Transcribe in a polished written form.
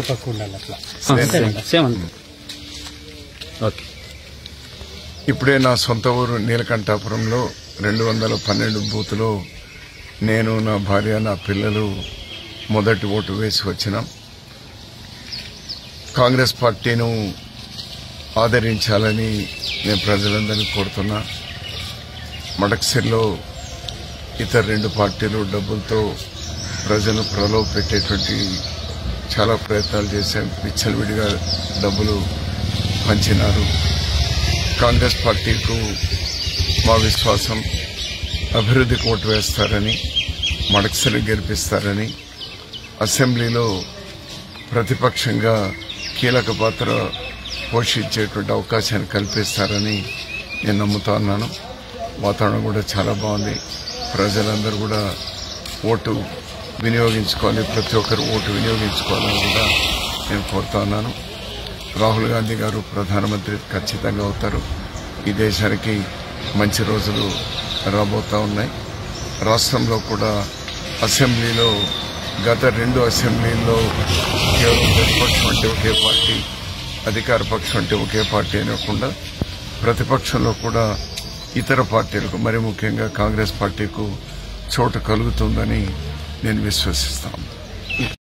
పక్క ఉండాలి అట్లా సేమ్ ఓకే. ఇప్పుడే నా సొంత ఊరు నీలకంఠాపురంలో 212 బూత్లో నేను, నా భార్య, నా పిల్లలు మొదటి ఓటు వేసి వచ్చినాం. కాంగ్రెస్ పార్టీను ఆదరించాలని నేను ప్రజలందరినీ కోరుతున్నా. మడక్సిర్లో ఇతర 2 పార్టీలు డబ్బులతో ప్రజలను ప్రలోభ పెట్టేటువంటి చాలా ప్రయత్నాలు చేశాం. విచ్చలవిడిగా డబ్బులు పంచినారు. కాంగ్రెస్ పార్టీకు మా విశ్వాసం అభివృద్ధికి ఓటు వేస్తారని, మడక్సిర్ గెలిపిస్తారని, అసెంబ్లీలో ప్రతిపక్షంగా కీలక పాత్ర పోషించేటువంటి అవకాశాన్ని కల్పిస్తారని నేను నమ్ముతా ఉన్నాను. వాతావరణం కూడా చాలా బాగుంది. ప్రజలందరూ కూడా ఓటు వినియోగించుకోవాలి, ప్రతి ఒక్కరు ఓటు వినియోగించుకోవాలని కూడా నేను కోరుతా ఉన్నాను. రాహుల్ గాంధీ గారు ప్రధానమంత్రి ఖచ్చితంగా అవుతారు. ఈ దేశానికి మంచి రోజులు రాబోతా ఉన్నాయి. రాష్ట్రంలో కూడా అసెంబ్లీలో గత 2 అసెంబ్లీల్లో కేవలం ప్రతిపక్షం అంటే ఒకే పార్టీ, అధికార పక్షం అంటే ఒకే పార్టీ అనకుండా ప్రతిపక్షంలో కూడా ఇతర పార్టీలకు, మరి ముఖ్యంగా కాంగ్రెస్ పార్టీకు చోటు కలుగుతుందని నేను విశ్వసిస్తాను.